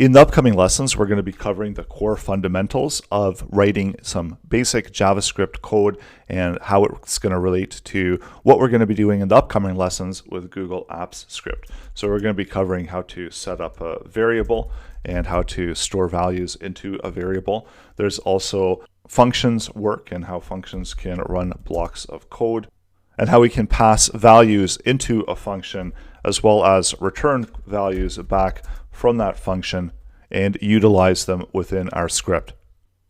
In the upcoming lessons, we're going to be covering the core fundamentals of writing some basic JavaScript code and how it's going to relate to what we're going to be doing in the upcoming lessons with Google Apps Script. So we're going to be covering how to set up a variable and how to store values into a variable. There's also functions work and how functions can run blocks of code, and how we can pass values into a function as well as return values back from that function and utilize them within our script.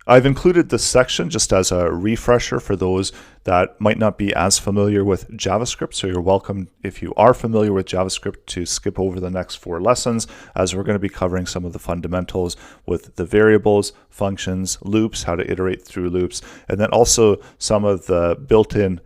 I've included this section just as a refresher for those that might not be as familiar with JavaScript, so you're welcome, if you are familiar with JavaScript, to skip over the next 4 lessons, as we're going to be covering some of the fundamentals with the variables, functions, loops, how to iterate through loops, and then also some of the built-in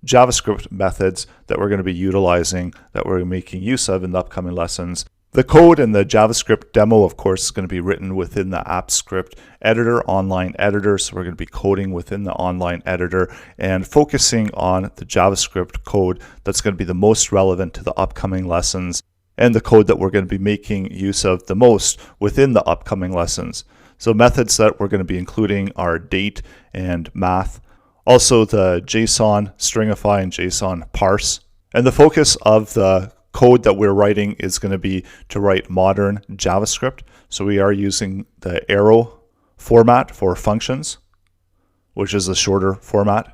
JavaScript methods that we're going to be utilizing, that we're making use of in the upcoming lessons. The code in the JavaScript demo, of course, is going to be written within the AppScript editor, online editor. So we're going to be coding within the online editor and focusing on the JavaScript code that's going to be the most relevant to the upcoming lessons and the code that we're going to be making use of the most within the upcoming lessons. So methods that we're going to be including are date and math, also the JSON stringify and JSON parse. And the focus of the code that we're writing is going to be to write modern JavaScript. So we are using the arrow format for functions, which is a shorter format.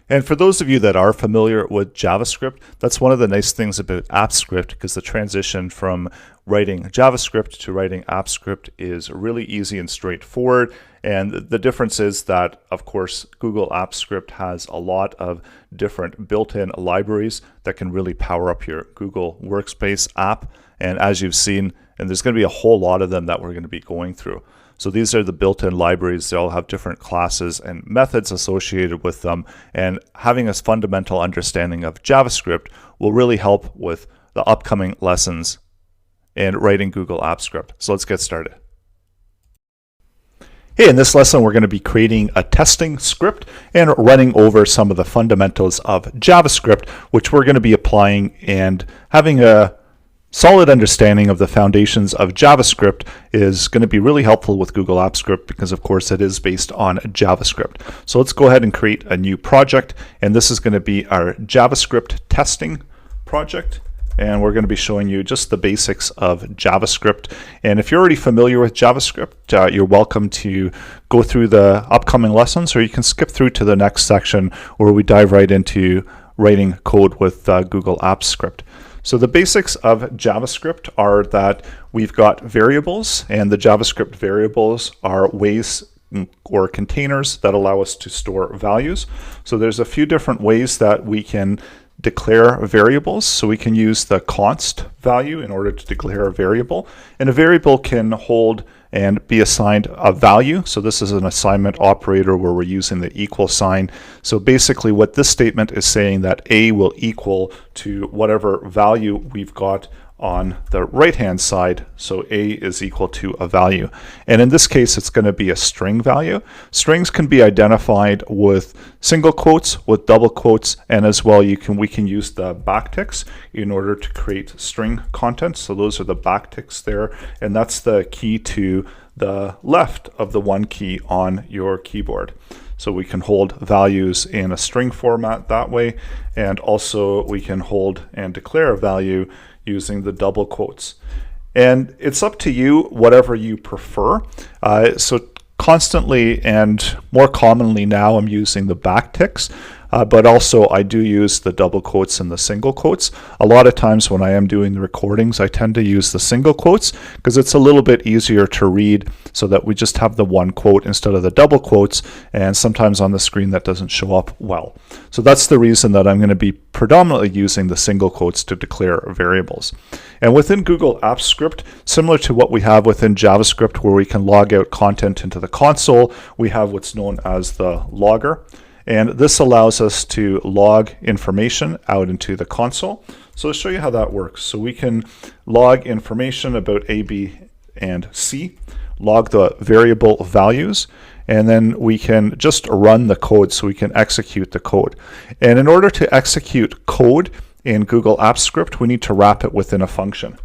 And for those of you that are familiar with JavaScript, that's one of the nice things about AppScript, because the transition from writing JavaScript to writing AppScript is really easy and straightforward. And the difference is that, of course, Google AppScript has a lot of different built-in libraries that can really power up your Google Workspace app. And as you've seen, and there's going to be a whole lot of them that we're going to be going through. So these are the built-in libraries. They all have different classes and methods associated with them. And having a fundamental understanding of JavaScript will really help with the upcoming lessons and writing Google Apps Script. So let's get started. Hey, in this lesson, we're going to be creating a testing script and running over some of the fundamentals of JavaScript, which we're going to be applying, and having a solid understanding of the foundations of JavaScript is going to be really helpful with Google Apps Script, because of course it is based on JavaScript. So let's go ahead and create a new project, and this is going to be our JavaScript testing project. And we're going to be showing you just the basics of JavaScript. And if you're already familiar with JavaScript, you're welcome to go through the upcoming lessons, or you can skip through to the next section where we dive right into writing code with Google Apps Script. So the basics of JavaScript are that we've got variables, and the JavaScript variables are ways or containers that allow us to store values. So there's a few different ways that we can declare variables. So we can use the const value in order to declare a variable, and a variable can hold and be assigned a value. So this is an assignment operator where we're using the equal sign. So basically what this statement is saying, that a will equal to whatever value we've got on the right hand side. So a is equal to a value, and in this case it's going to be a string value. Strings can be identified with single quotes, with double quotes, and as well we can use the backticks in order to create string content. So those are the backticks there, and that's the key to the left of the 1 key on your keyboard. So we can hold values in a string format that way, and also we can hold and declare a value using the double quotes. And it's up to you, whatever you prefer. So constantly and more commonly now I'm using the backticks, but also I do use the double quotes and the single quotes. A lot of times when I am doing the recordings, I tend to use the single quotes because it's a little bit easier to read, so that we just have the 1 quote instead of the double quotes, and sometimes on the screen that doesn't show up well. So that's the reason that I'm going to be predominantly using the single quotes to declare variables. And within Google Apps Script, similar to what we have within JavaScript where we can log out content into the console, we have what's known as the logger. And this allows us to log information out into the console. So I'll show you how that works. So we can log information about A, B, and C, log the variable values, and then we can just run the code, so we can execute the code. And in order to execute code in Google Apps Script, we need to wrap it within a function.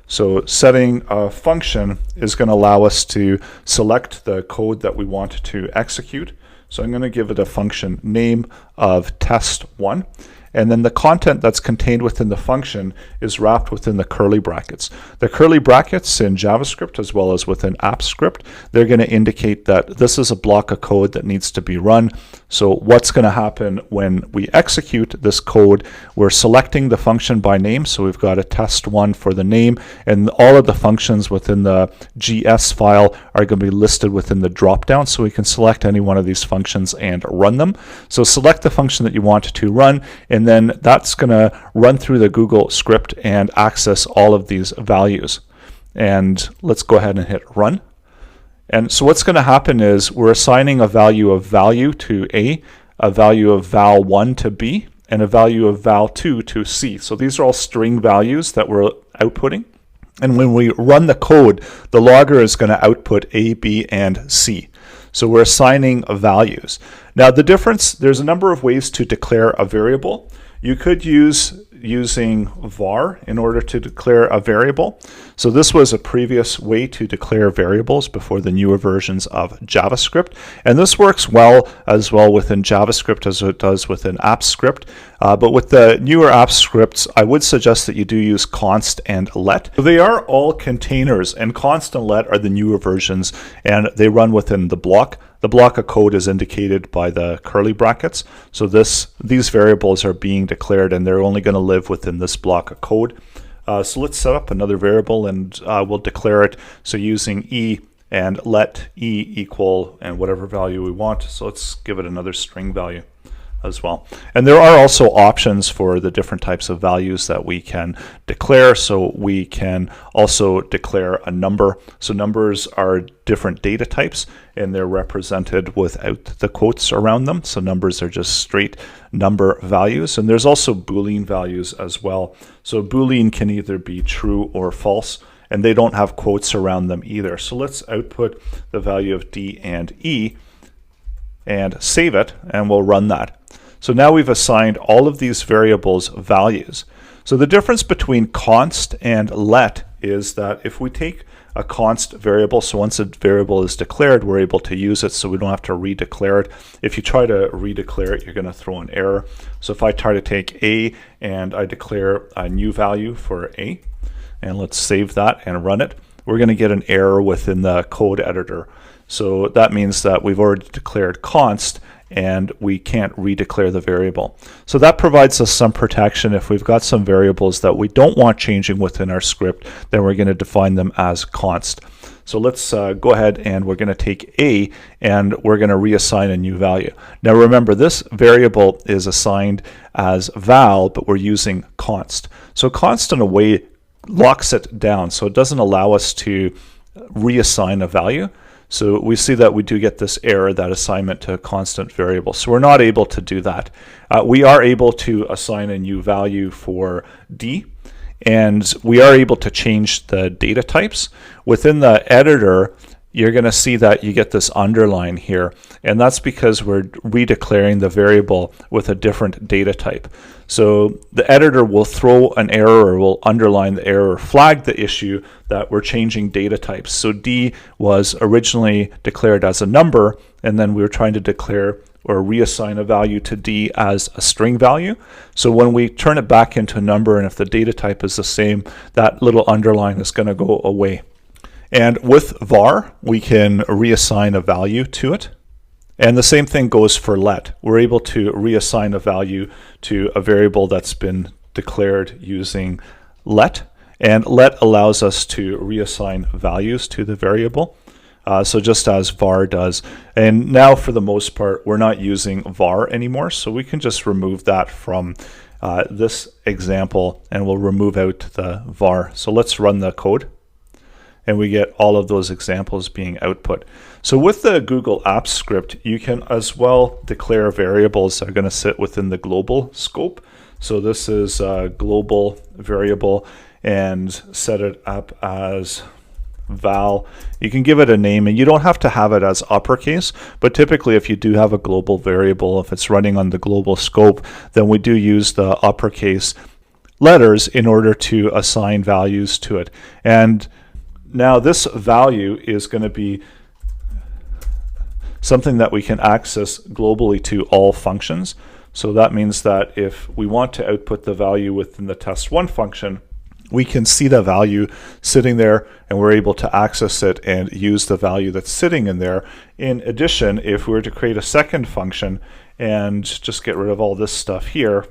So setting a function is going to allow us to select the code that we want to execute. So I'm going to give it a function name of test1. And then the content that's contained within the function is wrapped within the curly brackets. The curly brackets in JavaScript as well as within AppScript, they're going to indicate that this is a block of code that needs to be run. So what's going to happen when we execute this code, we're selecting the function by name. So we've got a test1 for the name, and all of the functions within the GS file are going to be listed within the dropdown. So we can select any one of these functions and run them. So select the function that you want to run, and then that's going to run through the Google script and access all of these values. And let's go ahead and hit run. And so what's going to happen is we're assigning a value of value to A, a value of val1 to B, and a value of val2 to C. So these are all string values that we're outputting. And when we run the code, the logger is going to output A, B, and C. So we're assigning values. Now the difference, there's a number of ways to declare a variable. You could use using var in order to declare a variable. So this was a previous way to declare variables before the newer versions of JavaScript. And this works well as well within JavaScript as it does within AppScript. But with the newer AppScripts, I would suggest that you do use const and let. So they are all containers, and const and let are the newer versions, and they run within the block. The block of code is indicated by the curly brackets. So these variables are being declared, and they're only going to live within this block of code. So let's set up another variable, and we'll declare it. So using e and let e equal and whatever value we want. So let's give it another string value as well. And there are also options for the different types of values that we can declare. So we can also declare a number. So numbers are different data types, and they're represented without the quotes around them. So numbers are just straight number values. And there's also Boolean values as well. So Boolean can either be true or false, and they don't have quotes around them either. So let's output the value of D and E and save it, and we'll run that. So now we've assigned all of these variables values. So the difference between const and let is that if we take a const variable, so once a variable is declared, we're able to use it, so we don't have to redeclare it. If you try to redeclare it, you're going to throw an error. So if I try to take A and I declare a new value for A, and let's save that and run it, we're going to get an error within the code editor. So that means that we've already declared const, and we can't redeclare the variable. So that provides us some protection. If we've got some variables that we don't want changing within our script, then we're going to define them as const. So let's go ahead, and we're going to take A, and we're going to reassign a new value. Now remember, this variable is assigned as val, but we're using const. So const in a way locks it down, so it doesn't allow us to reassign a value. So we see that we do get this error, that assignment to a constant variable. So we're not able to do that. We are able to assign a new value for D, and we are able to change the data types. Within the editor, you're going to see that you get this underline here, and that's because we're redeclaring the variable with a different data type. So the editor will throw an error, or will underline the error, flag the issue that we're changing data types. So D was originally declared as a number, and then we were trying to declare or reassign a value to D as a string value. So when we turn it back into a number, and if the data type is the same, that little underline is going to go away. And with var, we can reassign a value to it. And the same thing goes for let. We're able to reassign a value to a variable that's been declared using let. And let allows us to reassign values to the variable. So just as var does. And now for the most part, we're not using var anymore. So we can just remove that from this example, and we'll remove out the var. So let's run the code, and we get all of those examples being output. So with the Google Apps script, you can as well declare variables that are going to sit within the global scope. So this is a global variable, and set it up as val. You can give it a name, and you don't have to have it as uppercase, but typically if you do have a global variable, if it's running on the global scope, then we do use the uppercase letters in order to assign values to it. And now this value is going to be something that we can access globally to all functions. So that means that if we want to output the value within the test1 function, we can see the value sitting there and we're able to access it and use the value that's sitting in there. In addition, if we were to create a second function and just get rid of all this stuff here,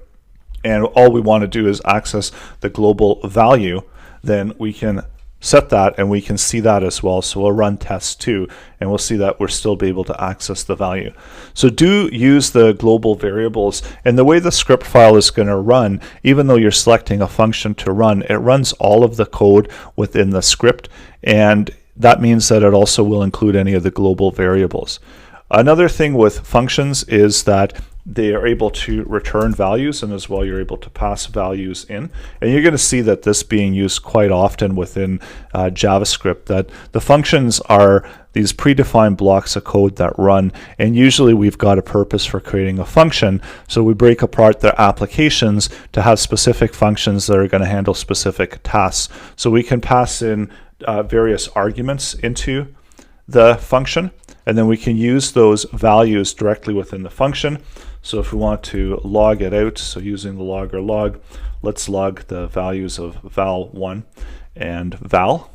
and all we want to do is access the global value, then we can set that and we can see that as well. So we'll run test2 and we'll see that we're still be able to access the value. So do use the global variables, and the way the script file is going to run, even though you're selecting a function to run, it runs all of the code within the script, and that means that it also will include any of the global variables. Another thing with functions is that they are able to return values, and as well you're able to pass values in. And you're going to see that this being used quite often within JavaScript, that the functions are these predefined blocks of code that run, and usually we've got a purpose for creating a function, so we break apart their applications to have specific functions that are going to handle specific tasks. So we can pass in various arguments into the function, and then we can use those values directly within the function. So if we want to log it out, so using the logger log, let's log the values of val1 and val,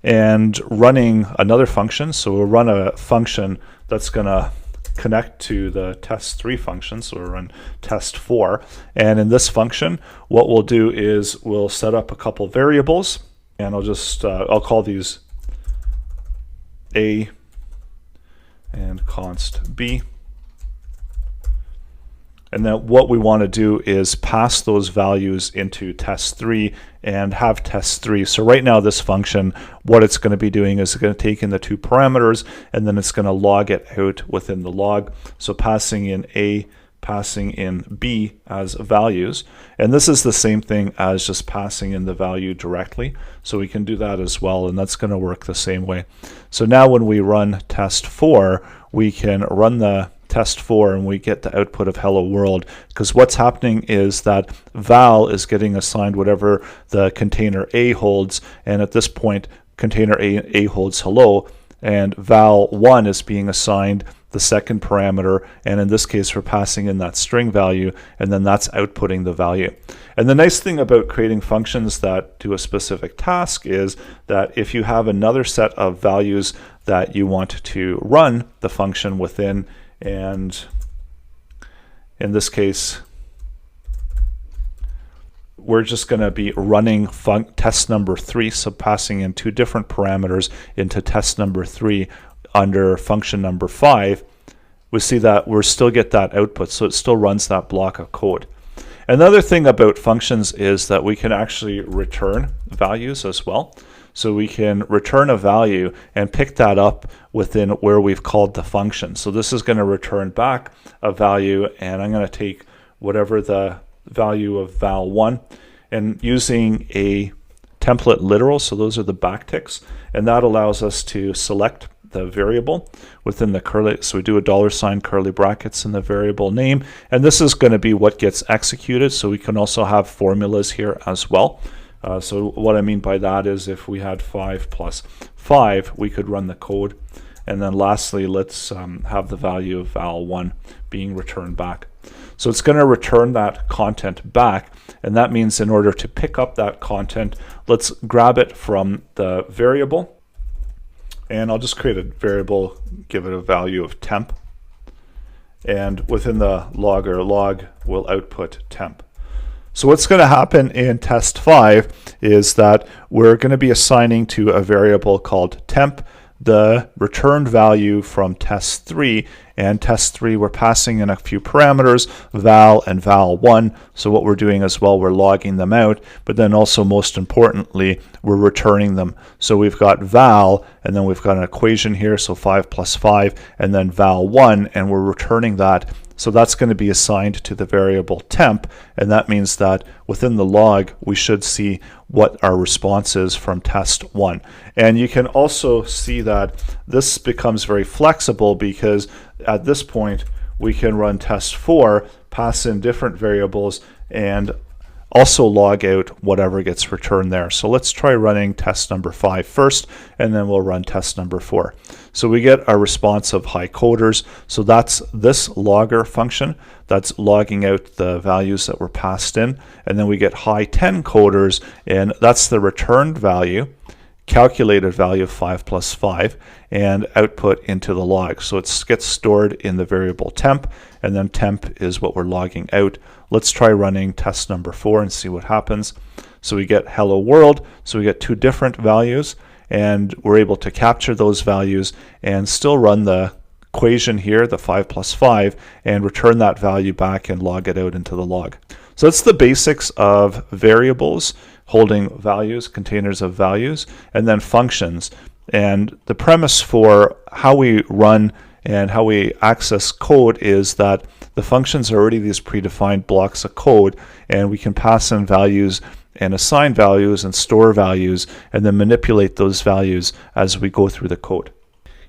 and running another function. So we'll run a function that's going to connect to the test3 function. So we'll run test4, and in this function what we'll do is we'll set up a couple variables, and I'll call these a and const b. And then what we want to do is pass those values into test3 and have test3. So right now this function, what it's going to be doing is it's going to take in the two parameters and then it's going to log it out within the log. So passing in A, passing in B as values. And this is the same thing as just passing in the value directly. So we can do that as well, and that's going to work the same way. So now when we run test4, we can run the test4 and we get the output of hello world, because what's happening is that val is getting assigned whatever the container A holds, and at this point container A holds hello, and val1 is being assigned the second parameter, and in this case we're passing in that string value, and then that's outputting the value. And the nice thing about creating functions that do a specific task is that if you have another set of values that you want to run the function within, and in this case we're just going to be running test number 3, so passing in two different parameters into test number 3 under function number 5, we see that we still get that output, so it still runs that block of code. Another thing about functions is that we can actually return values as well. So we can return a value and pick that up within where we've called the function. So this is going to return back a value, and I'm going to take whatever the value of val1 and using a template literal, so those are the backticks, and that allows us to select the variable within the curly, so we do a $, curly brackets in the variable name, and this is going to be what gets executed. So we can also have formulas here as well. So what I mean by that is if we had 5 plus 5, we could run the code. And then lastly, let's have the value of val1 being returned back. So it's going to return that content back, and that means in order to pick up that content, let's grab it from the variable. And I'll just create a variable, give it a value of temp. And within the logger log, we'll output temp. So what's going to happen in test 5 is that we're going to be assigning to a variable called temp the returned value from test 3, and test 3 we're passing in a few parameters, val and val1. So what we're doing as well, we're logging them out, but then also most importantly we're returning them. So we've got val, and then we've got an equation here, so 5 plus 5, and then val1, and we're returning that. So that's going to be assigned to the variable temp, and that means that within the log we should see what our response is from test 1. And you can also see that this becomes very flexible, because at this point we can run test 4, pass in different variables, and also log out whatever gets returned there. So let's try running test number 5 first, and then we'll run test number 4. So we get a response of high coders. So that's this logger function that's logging out the values that were passed in. And then we get high 10 coders, and that's the returned value, calculated value of 5 plus 5, and output into the log. So it gets stored in the variable temp, and then temp is what we're logging out. Let's try running test number 4 and see what happens. So we get hello world, so we get 2 different values, and we're able to capture those values and still run the equation here, the 5 plus 5, and return that value back and log it out into the log. So that's the basics of variables, holding values, containers of values, and then functions. And the premise for how we run and how we access code is that the functions are already these predefined blocks of code, and we can pass in values and assign values and store values and then manipulate those values as we go through the code.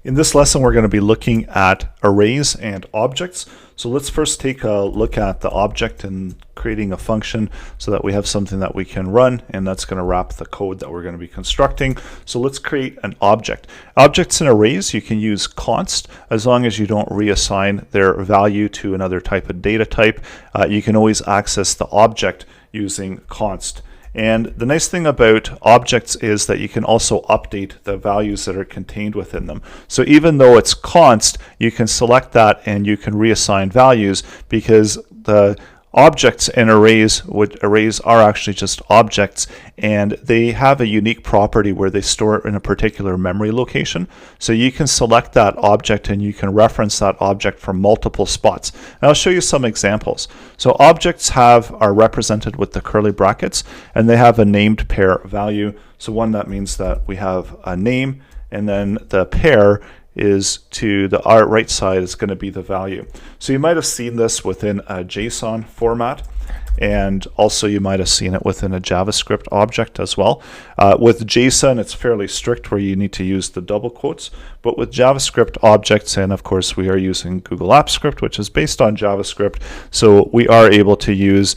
In this lesson, we're going to be looking at arrays and objects. So let's first take a look at the object and creating a function so that we have something that we can run, and that's going to wrap the code that we're going to be constructing. So let's create an object. Objects and arrays, you can use const as long as you don't reassign their value to another type of data type. You can always access the object using const. And the nice thing about objects is that you can also update the values that are contained within them. So even though it's const, you can select that and you can reassign values, because the objects and arrays are actually just objects, and they have a unique property where they store in a particular memory location. So you can select that object and you can reference that object from multiple spots. And I'll show you some examples. So objects are represented with the curly brackets, and they have a named pair value. So one, that means that we have a name, and then the pair is to the right side is going to be the value. So you might have seen this within a JSON format, and also you might have seen it within a JavaScript object as well. With JSON, it's fairly strict where you need to use the double quotes, but with JavaScript objects, and of course we are using Google Apps Script, which is based on JavaScript, so we are able to use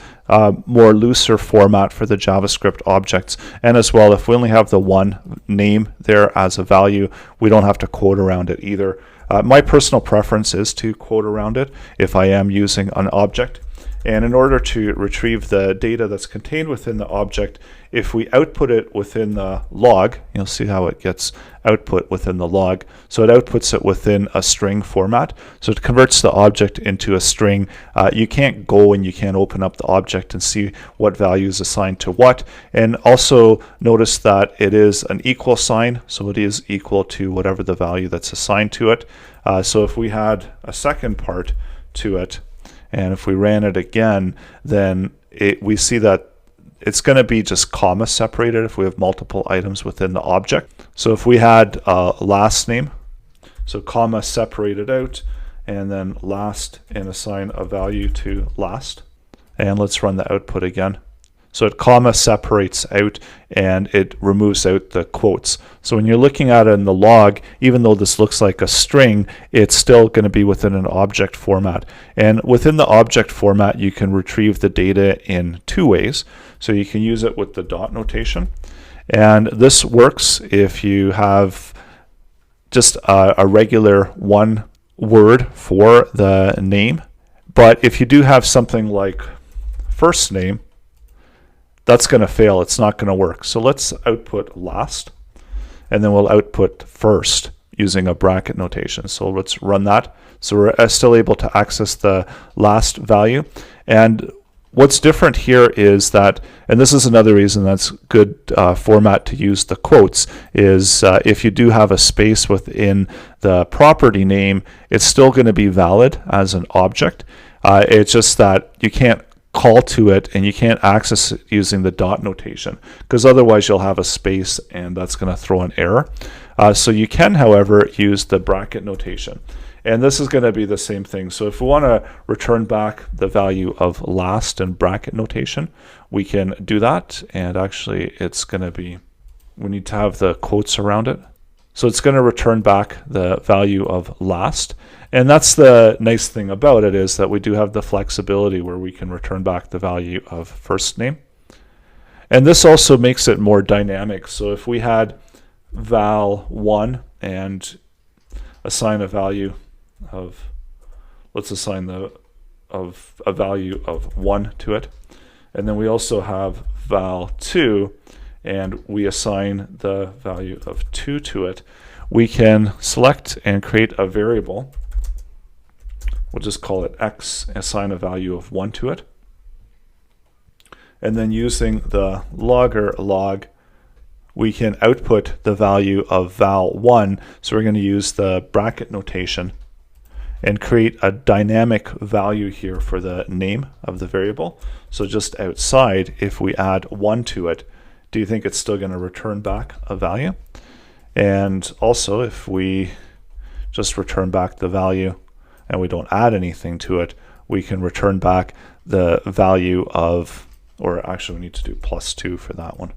more looser format for the JavaScript objects. And as well, if we only have the one name there as a value, we don't have to quote around it either. My personal preference is to quote around it if I am using an object. And in order to retrieve the data that's contained within the object, if we output it within the log, you'll see how it gets output within the log. So it outputs it within a string format. So it converts the object into a string. You can't go and you can't open up the object and see what value is assigned to what. And also notice that it is an equal sign. So it is equal to whatever the value that's assigned to it. So if we had a second part to it, and if we ran it again, then we see that it's going to be just comma separated if we have multiple items within the object. So if we had a last name, so comma separated out, and then last, and assign a value to last. And let's run the output again. So it comma separates out and it removes out the quotes. So when you're looking at it in the log, even though this looks like a string, it's still going to be within an object format. And within the object format, you can retrieve the data in 2 ways. So you can use it with the dot notation. And this works if you have just a regular one word for the name. But if you do have something like first name, that's going to fail. It's not going to work. So let's output last, and then we'll output first using a bracket notation. So let's run that. So we're still able to access the last value. And what's different here is that, and this is another reason that's good format to use the quotes, is if you do have a space within the property name, it's still going to be valid as an object. It's just that you can't call to it and you can't access it using the dot notation, because otherwise you'll have a space and that's going to throw an error. So you can, however, use the bracket notation, and this is going to be the same thing. So if we want to return back the value of last in bracket notation, we can do that, and actually it's going to be, we need to have the quotes around it. So it's going to return back the value of last. And that's the nice thing about it, is that we do have the flexibility where we can return back the value of first name. And this also makes it more dynamic. So if we had val1 and assign a value of, let's assign a value of 1 to it. And then we also have val2 and we assign the value of 2 to it. We can select and create a variable. We'll just call it x, assign a value of 1 to it. And then using the logger log, we can output the value of val1. So we're going to use the bracket notation and create a dynamic value here for the name of the variable. So just outside, if we add 1 to it, do you think it's still going to return back a value? And also, if we just return back the value and we don't add anything to it, we can return back the value of, or actually we need to do +2 for that one.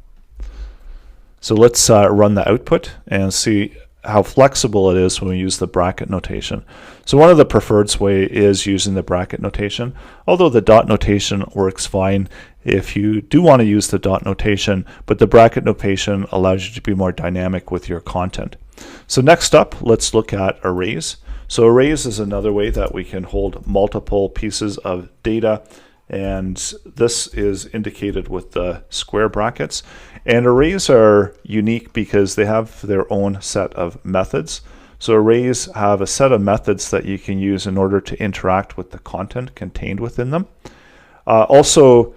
So let's run the output and see how flexible it is when we use the bracket notation. So one of the preferred way is using the bracket notation, although the dot notation works fine if you do want to use the dot notation, but the bracket notation allows you to be more dynamic with your content. So next up, let's look at arrays. So arrays is another way that we can hold multiple pieces of data, and this is indicated with the square brackets. And arrays are unique because they have their own set of methods. So arrays have a set of methods that you can use in order to interact with the content contained within them. Also,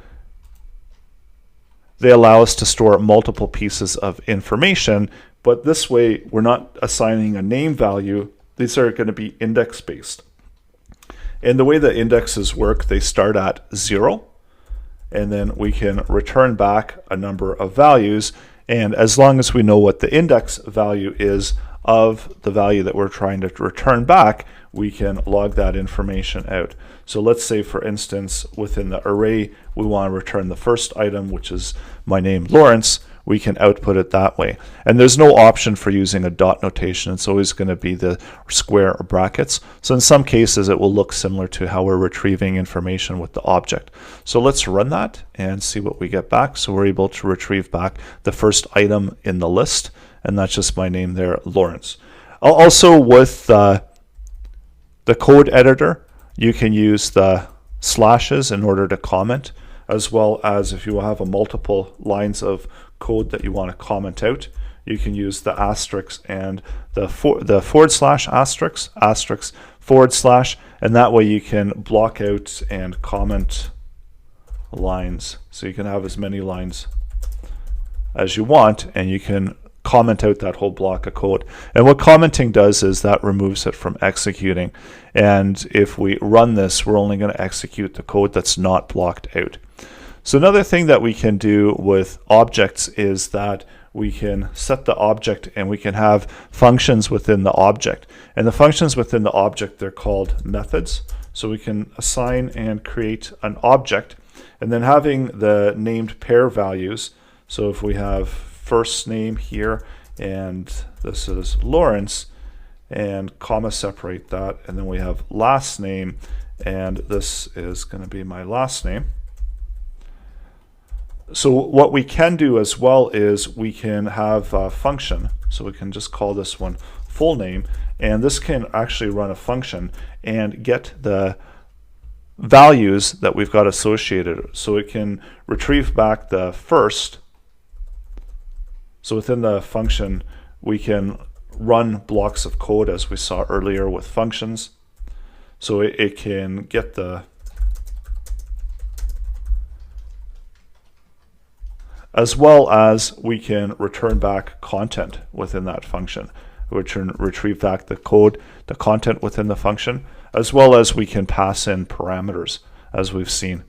they allow us to store multiple pieces of information, but this way we're not assigning a name value. These are going to be index based. And the way the indexes work, they start at 0, and then we can return back a number of values, and as long as we know what the index value is of the value that we're trying to return back, we can log that information out. So let's say, for instance, within the array, we want to return the first item, which is my name, Lawrence. We can output it that way. And there's no option for using a dot notation. It's always going to be the square or brackets. So in some cases, it will look similar to how we're retrieving information with the object. So let's run that and see what we get back. So we're able to retrieve back the first item in the list, and that's just my name there, Lawrence. Also, with the code editor, you can use the slashes in order to comment, as well as if you have a multiple lines of code that you want to comment out, you can use the asterisk and the forward slash asterisk, forward slash, and that way you can block out and comment lines. So you can have as many lines as you want, and you can comment out that whole block of code. And what commenting does is that removes it from executing. And if we run this, we're only going to execute the code that's not blocked out. So another thing that we can do with objects is that we can set the object and we can have functions within the object. And the functions within the object, they're called methods. So we can assign and create an object, and then having the named pair values. So if we have first name here, and this is Lawrence, and comma separate that, and then we have last name, and this is going to be my last name. So what we can do as well is we can have a function. So we can just call this one full name, and this can actually run a function and get the values that we've got associated. So it can retrieve back the first. So within the function, we can run blocks of code as we saw earlier with functions. So it can get the, as well as we can return back content within that function. Retrieve back the code, the content within the function, as well as we can pass in parameters, as we've seen.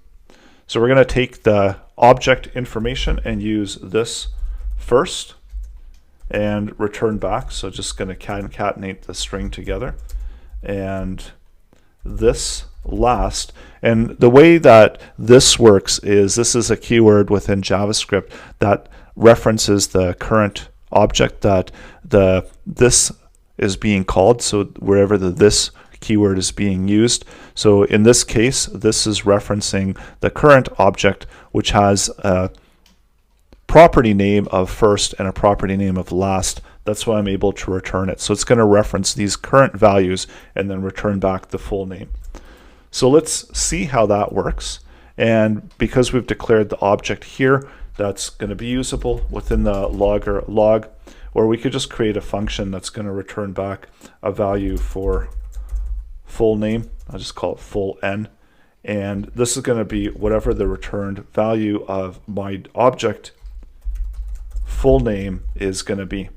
So we're going to take the object information and use this first and return back. So just going to concatenate the string together, and this last. And the way that this works is this is a keyword within JavaScript that references the current object that this is being called, so wherever the this keyword is being used. So in this case, this is referencing the current object, which has property name of first and a property name of last. That's why I'm able to return it. So it's going to reference these current values and then return back the full name. So let's see how that works. And because we've declared the object here, that's going to be usable within the logger log, or we could just create a function that's going to return back a value for full name. I'll just call it full n. And this is going to be whatever the returned value of my object full name is going to be.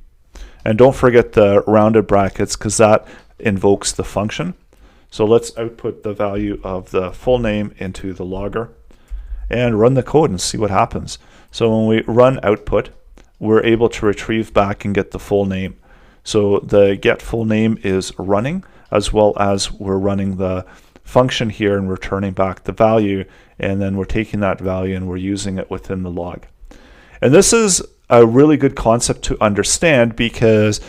And don't forget the rounded brackets, because that invokes the function. So let's output the value of the full name into the logger and run the code and see what happens. So when we run output, we're able to retrieve back and get the full name. So the get full name is running, as well as we're running the function here and returning back the value, and then we're taking that value and we're using it within the log. And this is a really good concept to understand, because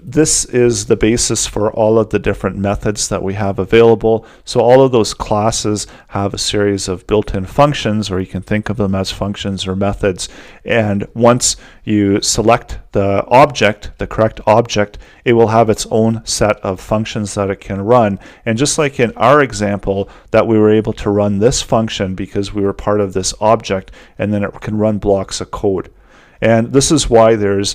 this is the basis for all of the different methods that we have available. So all of those classes have a series of built-in functions, or you can think of them as functions or methods. And once you select the object, the correct object, it will have its own set of functions that it can run. And just like in our example, that we were able to run this function because we were part of this object, and then it can run blocks of code. And this is why there's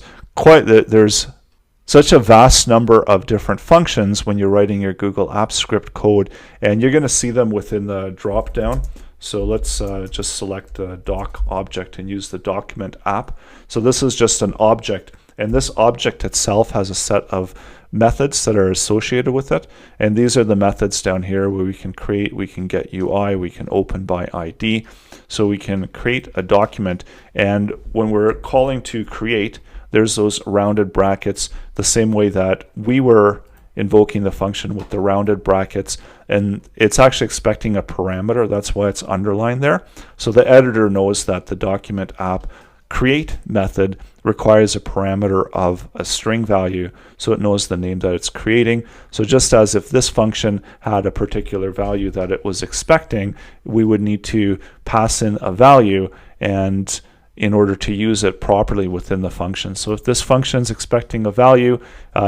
such a vast number of different functions when you're writing your Google Apps script code, and you're going to see them within the drop down. So let's just select a doc object and use the document app. So this is just an object, and this object itself has a set of methods that are associated with it, and these are the methods down here where we can create, we can get UI, we can open by ID. So we can create a document, and when we're calling to create, there's those rounded brackets, the same way that we were invoking the function with the rounded brackets, and it's actually expecting a parameter. That's why it's underlined there. So the editor knows that the document app create method requires a parameter of a string value, so it knows the name that it's creating. So just as if this function had a particular value that it was expecting, we would need to pass in a value and in order to use it properly within the function. So if this function is expecting a value,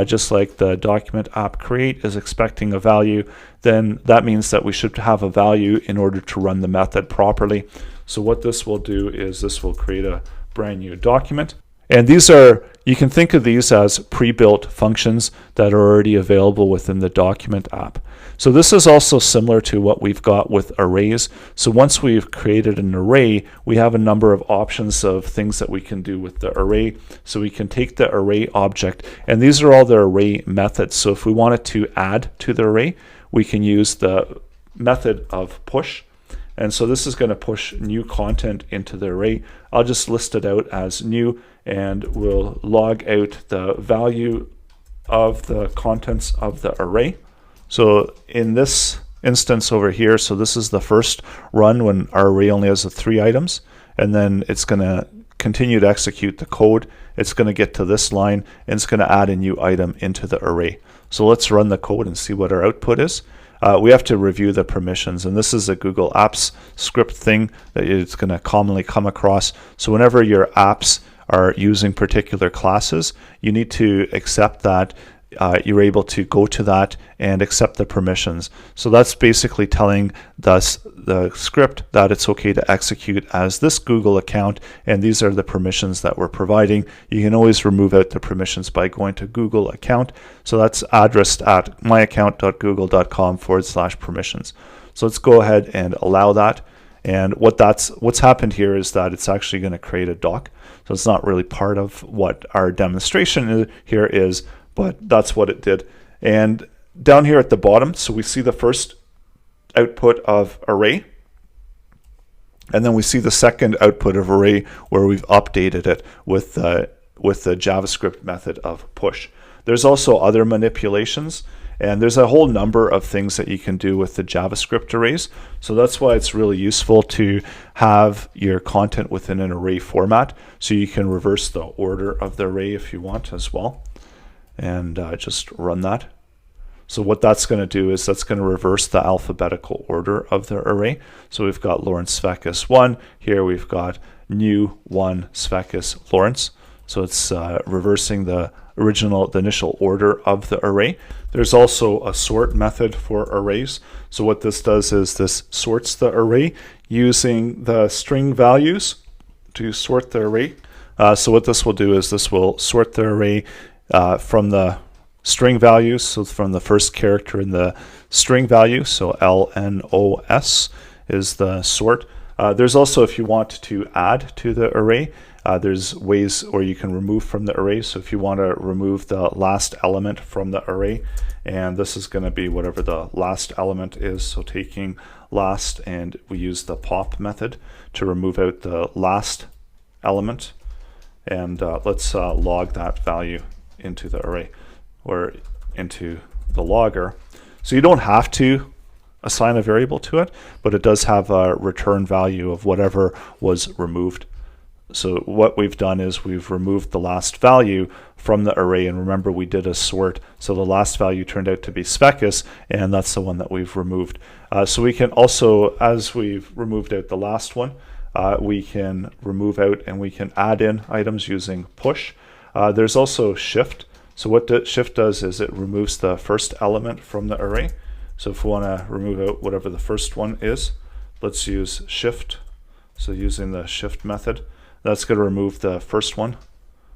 just like the document app create is expecting a value, then that means that we should have a value in order to run the method properly. So what this will do is this will create a brand new document. And these are, you can think of these as pre-built functions that are already available within the document app. So this is also similar to what we've got with arrays. So once we've created an array, we have a number of options of things that we can do with the array. So we can take the array object, and these are all the array methods. So if we wanted to add to the array, we can use the method of push. And so this is going to push new content into the array. I'll just list it out as new, and we'll log out the value of the contents of the array. So in this instance over here, so this is the first run when our array only has the 3 items, and then it's going to continue to execute the code. It's going to get to this line, and it's going to add a new item into the array. So let's run the code and see what our output is. We have to review the permissions, and this is a Google Apps script thing that it's going to commonly come across. So whenever your apps are using particular classes, you need to accept that you're able to go to that and accept the permissions. So that's basically telling us, the script, that it's okay to execute as this Google account, and these are the permissions that we're providing. You can always remove out the permissions by going to Google account. So that's addressed at myaccount.google.com/permissions. So let's go ahead and allow that. And what's happened here is that it's actually going to create a doc. So it's not really part of what our demonstration here is, but that's what it did. And down here at the bottom, so we see the first output of array, and then we see the second output of array where we've updated it with the JavaScript method of push. There's also other manipulations, and there's a whole number of things that you can do with the JavaScript arrays. So that's why it's really useful to have your content within an array format, so you can reverse the order of the array if you want as well. And just run that. So what that's going to do is that's going to reverse the alphabetical order of the array. So we've got Lawrence Svekis 1, here we've got new 1 Svekis Lawrence. So it's reversing the initial order of the array. There's also a sort method for arrays. So what this does is this sorts the array using the string values to sort the array. So what this will do is this will sort the array from the string values, so from the first character in the string value, so LNOS is the sort. There's also, if you want to add to the array, there's ways where you can remove from the array. So if you want to remove the last element from the array, and this is going to be whatever the last element is, so taking last, and we use the pop method to remove out the last element, and let's log that value into the array or into the logger. So you don't have to assign a variable to it, but it does have a return value of whatever was removed. So what we've done is we've removed the last value from the array, and remember we did a sort, so the last value turned out to be Svekis, and that's the one that we've removed. So we can also, as we've removed out the last one, we can remove out and we can add in items using push. There's also shift. So what shift does is it removes the first element from the array. So if we want to remove out whatever the first one is, let's use shift. So using the shift method, that's going to remove the first one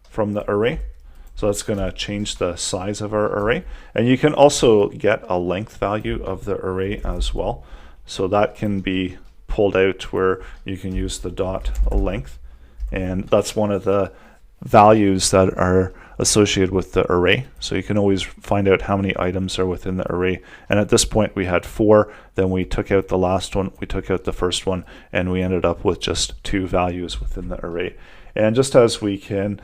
from the array. So that's going to change the size of our array. And you can also get a length value of the array as well. So that can be pulled out where you can use the dot length. And that's one of the values that are associated with the array. So you can always find out how many items are within the array. And at this point we had 4, then we took out the last one, we took out the first one, and we ended up with just 2 values within the array. And just as we can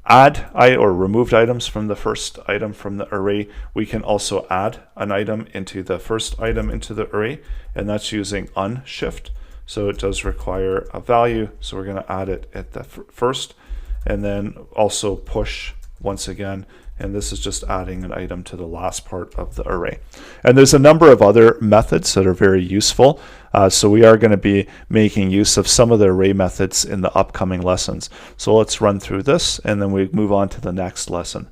add or removed items from the first item from the array, we can also add an item into the first item into the array, and that's using unshift. So it does require a value, so we're going to add it at the first, and then also push once again, and this is just adding an item to the last part of the array. And there's a number of other methods that are very useful, so we are going to be making use of some of the array methods in the upcoming lessons. So let's run through this, and then we move on to the next lesson.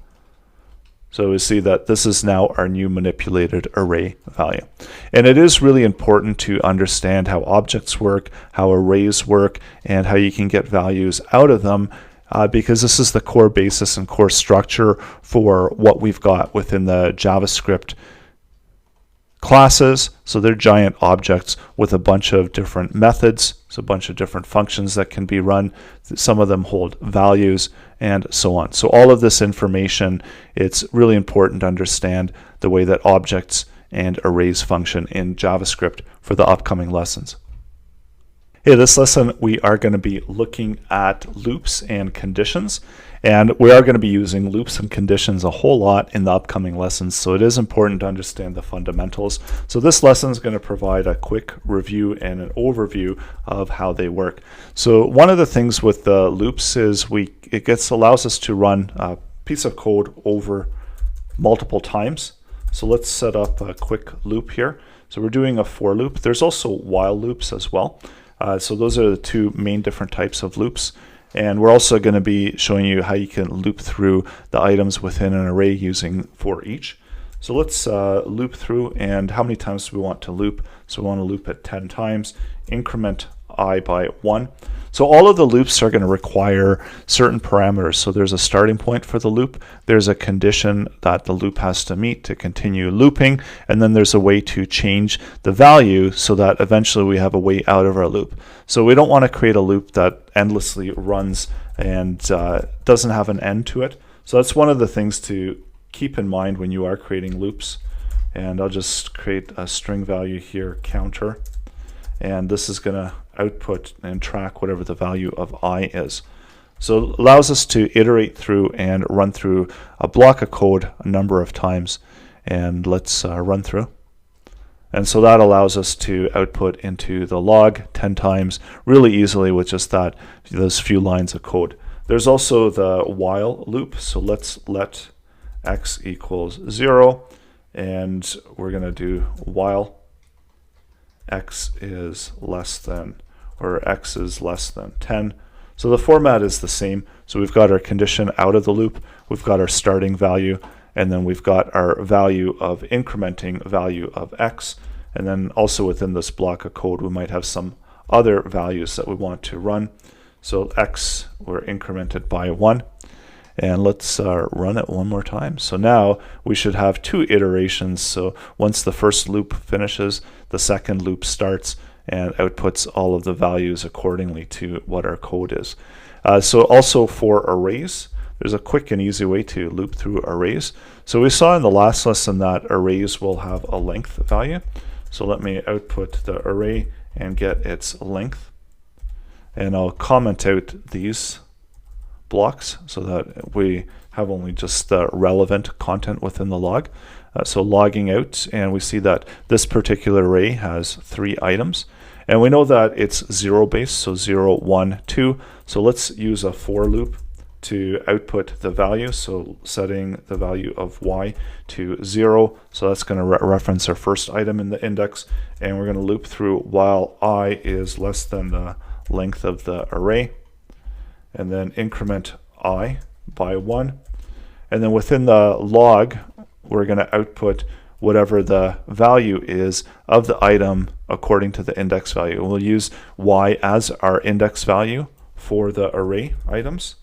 So we see that this is now our new manipulated array value. And it is really important to understand how objects work, how arrays work, and how you can get values out of them, because this is the core basis and core structure for what we've got within the JavaScript classes. So they're giant objects with a bunch of different methods, so a bunch of different functions that can be run. Some of them hold values and so on. So all of this information, it's really important to understand the way that objects and arrays function in JavaScript for the upcoming lessons. Hey, this lesson we are going to be looking at loops and conditions, and we are going to be using loops and conditions a whole lot in the upcoming lessons, so it is important to understand the fundamentals. So this lesson is going to provide a quick review and an overview of how they work. So one of the things with the loops is it allows us to run a piece of code over multiple times. So let's set up a quick loop here. So we're doing a for loop. There's also while loops as well. So those are the 2 main different types of loops. And we're also going to be showing you how you can loop through the items within an array using for each. So let's loop through, and how many times do we want to loop? So we want to loop it 10 times, increment I by 1. So all of the loops are going to require certain parameters. So there's a starting point for the loop, there's a condition that the loop has to meet to continue looping, and then there's a way to change the value so that eventually we have a way out of our loop. So we don't want to create a loop that endlessly runs and doesn't have an end to it. So that's one of the things to keep in mind when you are creating loops. And I'll just create a string value here, counter, and this is going to output and track whatever the value of I is. So it allows us to iterate through and run through a block of code a number of times. And let's run through. And so that allows us to output into the log 10 times really easily with just those few lines of code. There's also the while loop. So let's let x equals 0, and we're going to do while x is less than or x is less than 10. So the format is the same. So we've got our condition out of the loop, we've got our starting value, and then we've got our value of incrementing value of x. And then also within this block of code, we might have some other values that we want to run. So x were incremented by 1. And let's run it one more time. So now we should have 2 iterations. So once the first loop finishes, the second loop starts and outputs all of the values accordingly to what our code is. So also for arrays, there's a quick and easy way to loop through arrays. So we saw in the last lesson that arrays will have a length value. So let me output the array and get its length. And I'll comment out these blocks so that we have only just the relevant content within the log. So logging out, and we see that this particular array has 3 items. And we know that it's 0 based, so 0, 1, 2. So let's use a for loop to output the value. So setting the value of y to 0. So that's going to reference our first item in the index. And we're going to loop through while I is less than the length of the array. And then increment I by 1. And then within the log, we're going to output whatever the value is of the item according to the index value. We'll use y as our index value for the array items.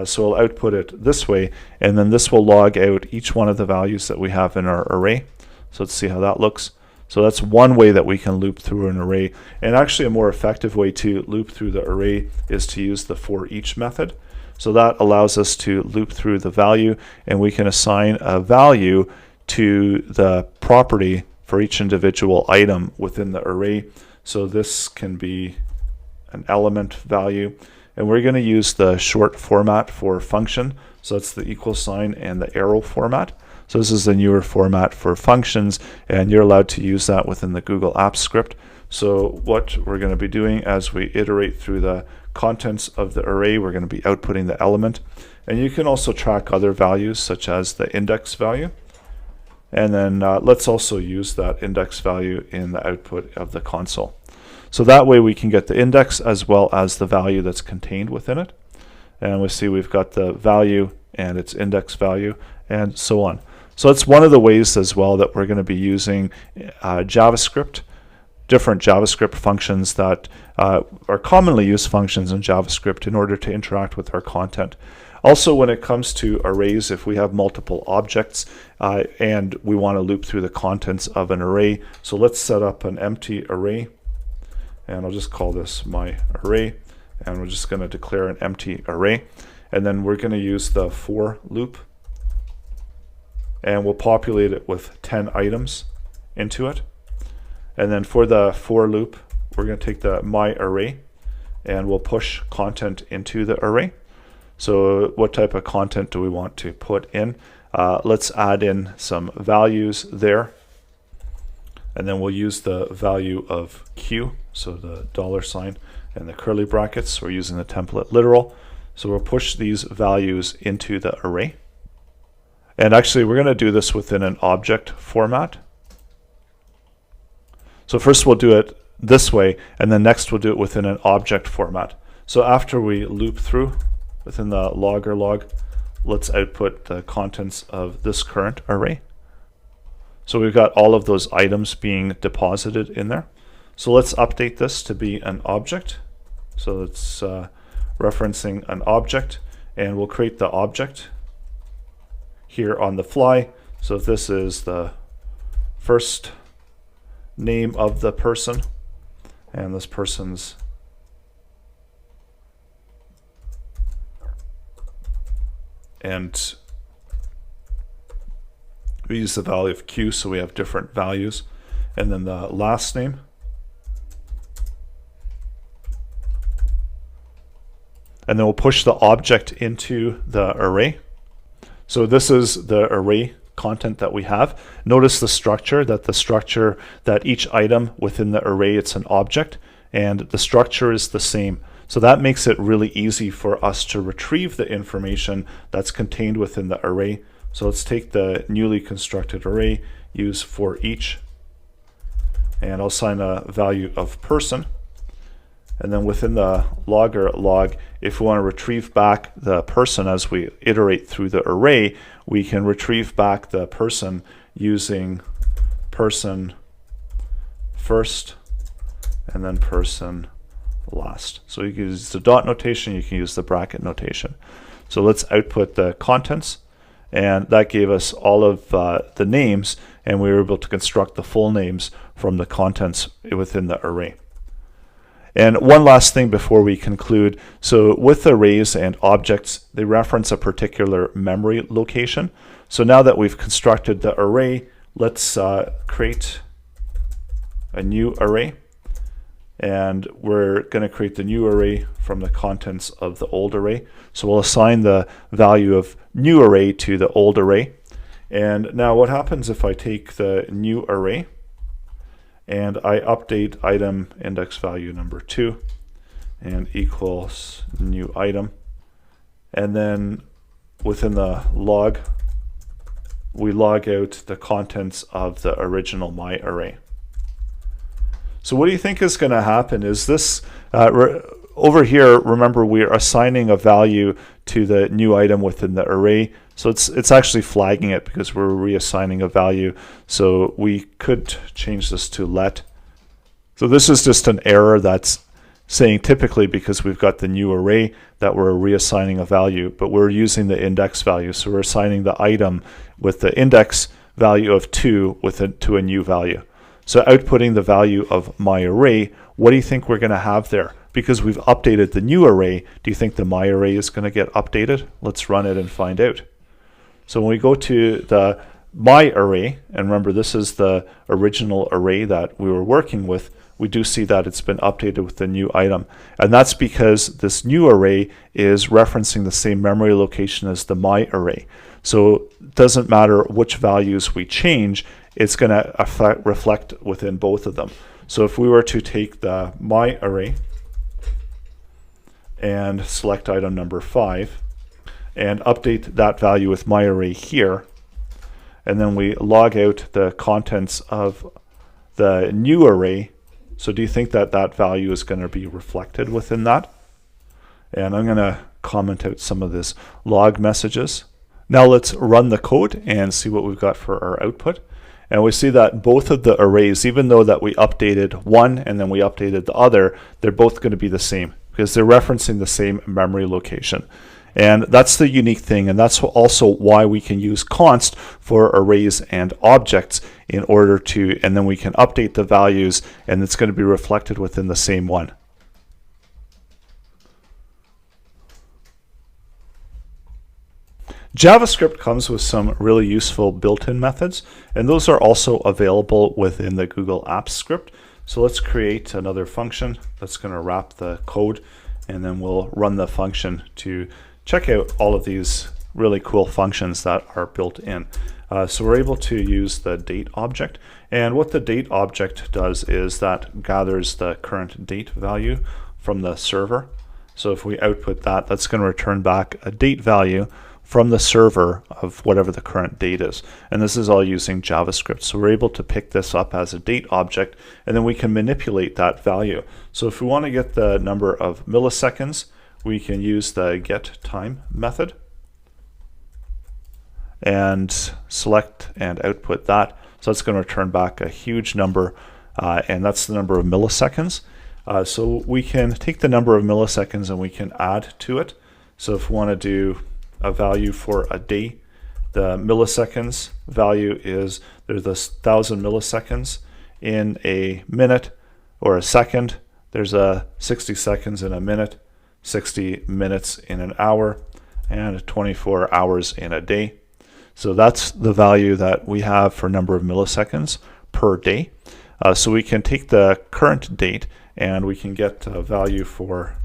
So we'll output it this way, and then this will log out each one of the values that we have in our array. So let's see how that looks. So that's one way that we can loop through an array. And actually a more effective way to loop through the array is to use the for each method. So that allows us to loop through the value, and we can assign a value to the property for each individual item within the array. So this can be an element value, and we're going to use the short format for function. So it's the equal sign and the arrow format. So this is the newer format for functions, and you're allowed to use that within the Google Apps script. So what we're going to be doing as we iterate through the contents of the array, we're going to be outputting the element. And you can also track other values such as the index value. And then let's also use that index value in the output of the console. So that way we can get the index as well as the value that's contained within it. And we see we've got the value and its index value and so on. So it's one of the ways as well that we're going to be using JavaScript, different JavaScript functions that are commonly used functions in JavaScript in order to interact with our content. Also, when it comes to arrays, if we have multiple objects and we want to loop through the contents of an array, so let's set up an empty array, and I'll just call this my array, and we're just going to declare an empty array, and then we're going to use the for loop, and we'll populate it with 10 items into it. And then for the for loop, we're going to take the my array, and we'll push content into the array. So what type of content do we want to put in? Let's add in some values there. And then we'll use the value of Q, so the $sign and the curly brackets. We're using the template literal. So we'll push these values into the array. And actually, we're going to do this within an object format. So first we'll do it this way, and then next we'll do it within an object format. So after we loop through within the logger log, let's output the contents of this current array. So we've got all of those items being deposited in there. So let's update this to be an object. So it's referencing an object, and we'll create the object here on the fly. So if this is the first name of the person, and this person's and we use the value of Q, so we have different values, and then the last name, and then we'll push the object into the array. So this is the array content that we have. Notice the structure, that each item within the array, it's an object, and the structure is the same. So that makes it really easy for us to retrieve the information that's contained within the array. So let's take the newly constructed array, use for each, and I'll assign a value of person. And then within the logger log, if we want to retrieve back the person as we iterate through the array, we can retrieve back the person using person first and then person last. So you can use the dot notation, you can use the bracket notation. So let's output the contents, and that gave us all of the names, and we were able to construct the full names from the contents within the array. And one last thing before we conclude. So with arrays and objects, they reference a particular memory location. So now that we've constructed the array, let's create a new array. And we're going to create the new array from the contents of the old array. So we'll assign the value of new array to the old array. And now what happens if I take the new array and I update item index value number 2 and equals new item, and then within the log we log out the contents of the original my array. So what do you think is going to happen is this over here, remember we are assigning a value to the new item within the array. So it's actually flagging it because we're reassigning a value. So we could change this to let. So this is just an error that's saying typically because we've got the new array that we're reassigning a value, but we're using the index value. So we're assigning the item with the index value of 2 to a new value. So outputting the value of my array, what do you think we're going to have there? Because we've updated the new array, do you think the my array is going to get updated? Let's run it and find out. So when we go to the my array, and remember this is the original array that we were working with, we do see that it's been updated with the new item. And that's because this new array is referencing the same memory location as the my array. So it doesn't matter which values we change, it's going to reflect within both of them. So if we were to take the my array and select item number 5 and update that value with my array here, and then we log out the contents of the new array, so do you think that that value is going to be reflected within that? And I'm going to comment out some of this log messages. Now let's run the code and see what we've got for our output. And we see that both of the arrays, even though that we updated one and then we updated the other, they're both going to be the same because they're referencing the same memory location. And that's the unique thing, and that's also why we can use const for arrays and objects in order to, and then we can update the values and it's going to be reflected within the same one. JavaScript comes with some really useful built-in methods, and those are also available within the Google Apps script. So let's create another function that's going to wrap the code, and then we'll run the function to check out all of these really cool functions that are built in. So we're able to use the date object, and what the date object does is that gathers the current date value from the server. So if we output that, that's going to return back a date value from the server of whatever the current date is. And this is all using JavaScript. So we're able to pick this up as a date object, and then we can manipulate that value. So if we want to get the number of milliseconds, we can use the getTime method and select and output that. So it's going to return back a huge number, and that's the number of milliseconds. So we can take the number of milliseconds and we can add to it. So if we want to do a value for a day, the milliseconds value is there's 1,000 milliseconds in a minute or a second. There's 60 seconds in a minute, 60 minutes in an hour, and 24 hours in a day. So that's the value that we have for number of milliseconds per day. So we can take the current date and we can get a value for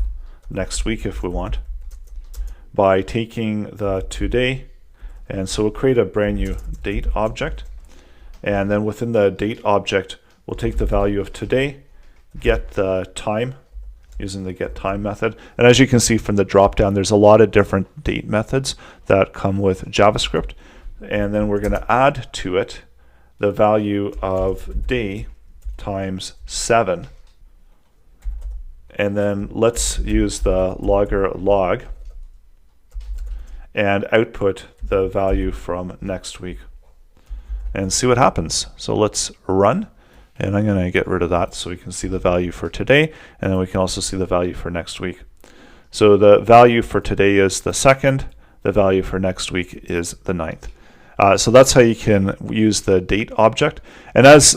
next week if we want by taking the today. And so we'll create a brand new date object, and then within the date object we'll take the value of today, get the time using the getTime method. And as you can see from the drop down, there's a lot of different date methods that come with JavaScript, and then we're going to add to it the value of day times 7, and then let's use the logger log and output the value from next week and see what happens. So let's run, and I'm going to get rid of that so we can see the value for today, and then we can also see the value for next week. So the value for today is the 2nd, the value for next week is the 9th. So that's how you can use the date object. And as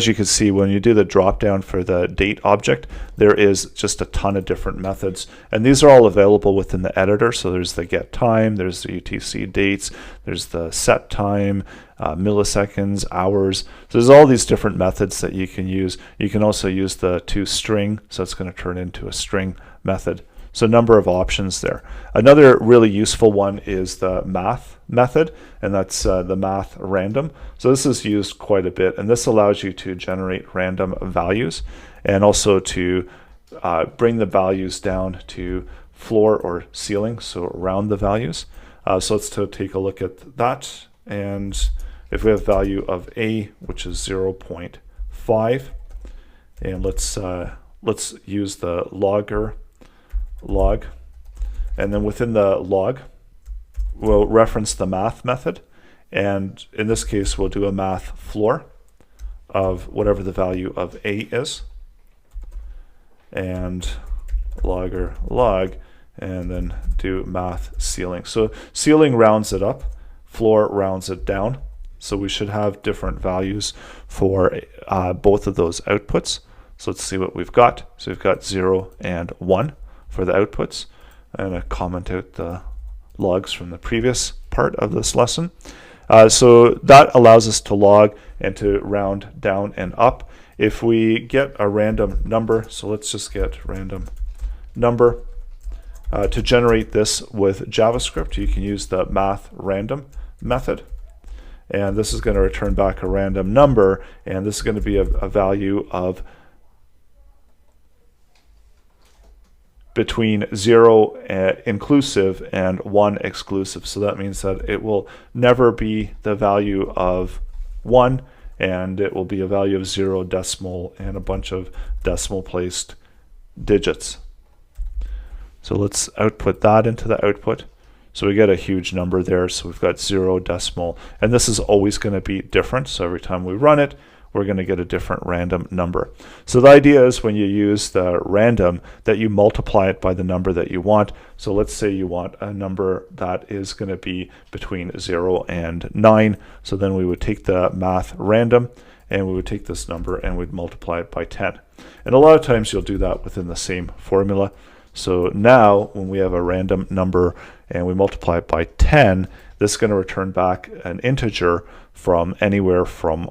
you can see, when you do the drop down for the date object, there is just a ton of different methods. And these are all available within the editor. So there's the get time, there's the UTC dates, there's the set time, milliseconds, hours. So there's all these different methods that you can use. You can also use the toString, so it's going to turn into a string method. So a number of options there. Another really useful one is the math method, and that's the math random. So this is used quite a bit, and this allows you to generate random values and also to bring the values down to floor or ceiling, so around the values. So let's take a look at that. And if we have value of A, which is 0.5, and let's use the logger log, and then within the log we'll reference the math method, and in this case we'll do a math floor of whatever the value of A is, and logger log, and then do math ceiling. So ceiling rounds it up, floor rounds it down, so we should have different values for both of those outputs. So let's see what we've got. So we've got 0 and 1 for the outputs. I'm going to comment out the logs from the previous part of this lesson. So that allows us to log and to round down and up. If we get a random number, so let's just get random number. To generate this with JavaScript, you can use the math random method. And this is going to return back a random number, and this is going to be a value of between 0 inclusive and 1 exclusive. So that means that it will never be the value of 1, and it will be a value of 0 decimal and a bunch of decimal placed digits. So let's output that into the output. So we get a huge number there. So we've got 0 decimal, and this is always going to be different. So every time we run it, we're going to get a different random number. So the idea is when you use the random that you multiply it by the number that you want. So let's say you want a number that is going to be between 0 and 9. So then we would take the math random, and we would take this number and we'd multiply it by 10. And a lot of times you'll do that within the same formula. So now when we have a random number and we multiply it by 10, this is going to return back an integer from anywhere from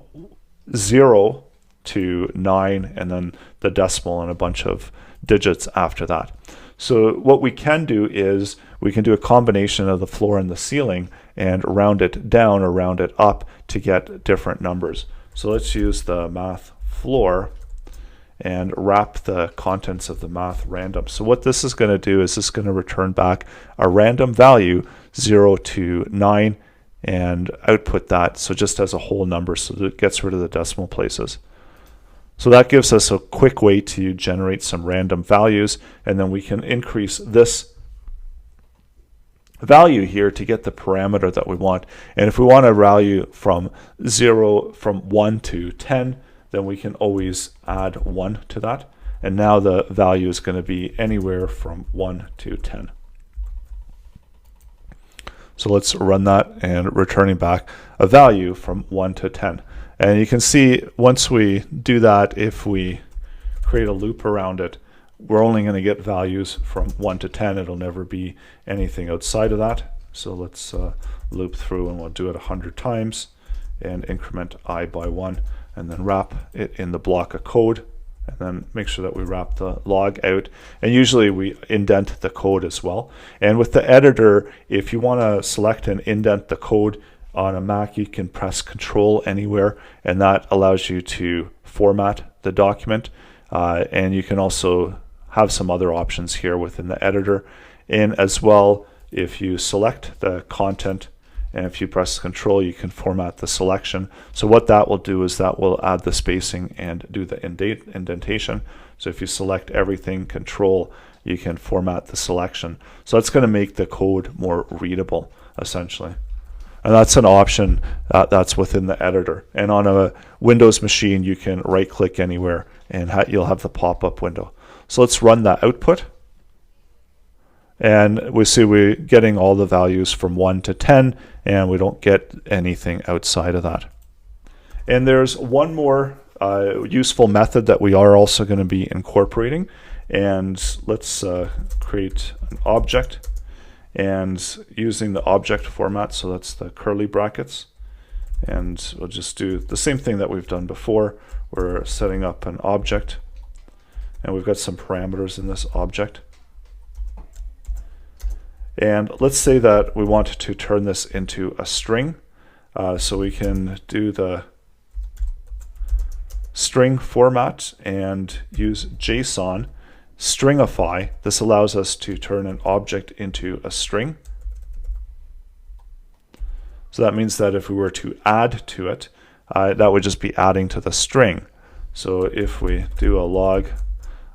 0 to 9, and then the decimal and a bunch of digits after that. So what we can do is we can do a combination of the floor and the ceiling and round it down or round it up to get different numbers. So let's use the math floor and wrap the contents of the math random. So what this is going to do is this is going to return back a random value 0 to 9 and output that, so just as a whole number, so that it gets rid of the decimal places. So that gives us a quick way to generate some random values, and then we can increase this value here to get the parameter that we want. And if we want a value from 1 to 10, then we can always add 1 to that, and now the value is going to be anywhere from 1 to 10. So let's run that, and returning back a value from 1 to 10. And you can see once we do that, if we create a loop around it, we're only going to get values from 1 to 10. It'll never be anything outside of that. So let's loop through, and we'll do it 100 times and increment I by 1, and then wrap it in the block of code, and then make sure that we wrap the log out. And usually we indent the code as well. And with the editor, if you want to select and indent the code on a Mac, you can press Control anywhere, and that allows you to format the document. And you can also have some other options here within the editor. And as well, if you select the content And if you press Control, you can format the selection. So what that will do is that will add the spacing and do the indentation. So if you select everything, Control, you can format the selection. So that's going to make the code more readable, essentially. And that's an option that's within the editor. And on a Windows machine, you can right-click anywhere, and you'll have the pop-up window. So let's run that output. And we see we're getting all the values from 1 to 10, and we don't get anything outside of that. And there's one more useful method that we are also going to be incorporating. And let's create an object, and using the object format, so that's the curly brackets. And we'll just do the same thing that we've done before. We're setting up an object, and we've got some parameters in this object. And let's say that we want to turn this into a string. So we can do the string format and use JSON stringify. This allows us to turn an object into a string. So that means that if we were to add to it, that would just be adding to the string. So if we do a log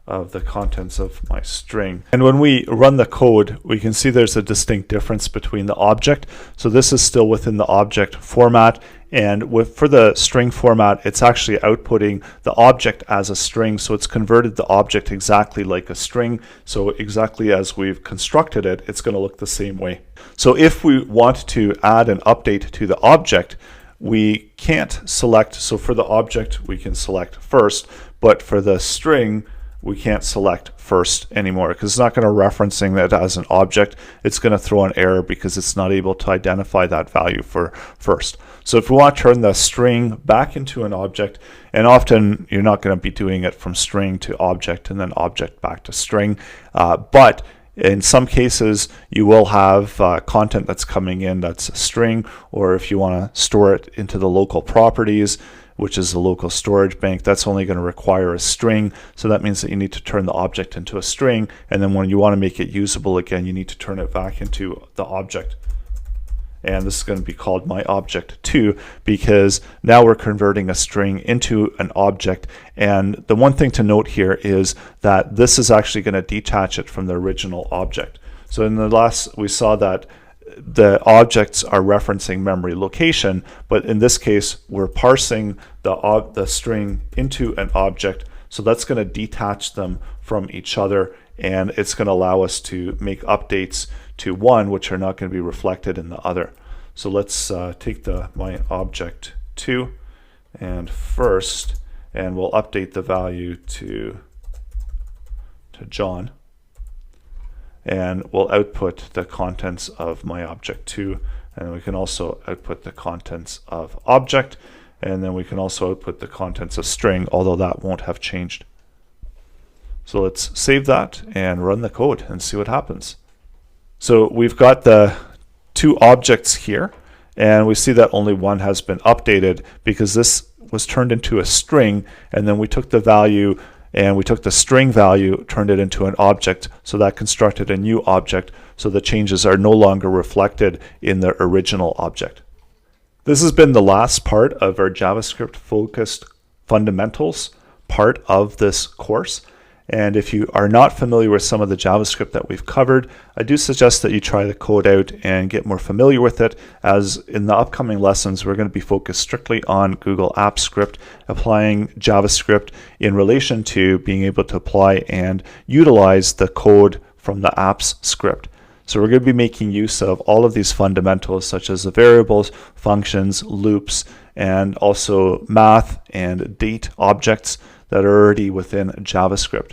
of the contents of my string, and when we run the code, we can see there's a distinct difference between the object. So this is still within the object format, and for the string format, it's actually outputting the object as a string. So it's converted the object exactly like a string. So exactly as we've constructed it, it's going to look the same way. So if we want to add an update to the object, we can't select. So for the object, we can select first, but for the string, we can't select first anymore because it's not going to referencing that as an object. It's going to throw an error because it's not able to identify that value for first. So if we want to turn the string back into an object, and often you're not going to be doing it from string to object and then object back to string, but in some cases you will have content that's coming in that's a string, or if you want to store it into the local properties, which is the local storage bank, that's only going to require a string. So that means that you need to turn the object into a string, and then when you want to make it usable again, you need to turn it back into the object. And this is going to be called my object2 because now we're converting a string into an object. And the one thing to note here is that this is actually going to detach it from the original object. So in the last, we saw that the objects are referencing memory location, but in this case we're parsing the string into an object, so that's going to detach them from each other, and it's going to allow us to make updates to one which are not going to be reflected in the other. So let's take my object2 and first, and we'll update the value to John. And we'll output the contents of my object2, and we can also output the contents of object, and then we can also output the contents of string, although that won't have changed. So let's save that and run the code and see what happens. So we've got the two objects here, and we see that only one has been updated because this was turned into a string, and then we took the value and we took the string value, turned it into an object, so that constructed a new object, so the changes are no longer reflected in the original object. This has been the last part of our JavaScript focused fundamentals part of this course. And if you are not familiar with some of the JavaScript that we've covered, I do suggest that you try the code out and get more familiar with it, as in the upcoming lessons we're going to be focused strictly on Google Apps Script, applying JavaScript in relation to being able to apply and utilize the code from the apps script. So we're going to be making use of all of these fundamentals such as the variables, functions, loops, and also math and date objects that are already within JavaScript.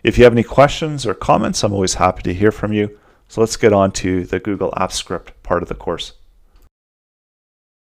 If you have any questions or comments, I'm always happy to hear from you. So let's get on to the Google Apps Script part of the course.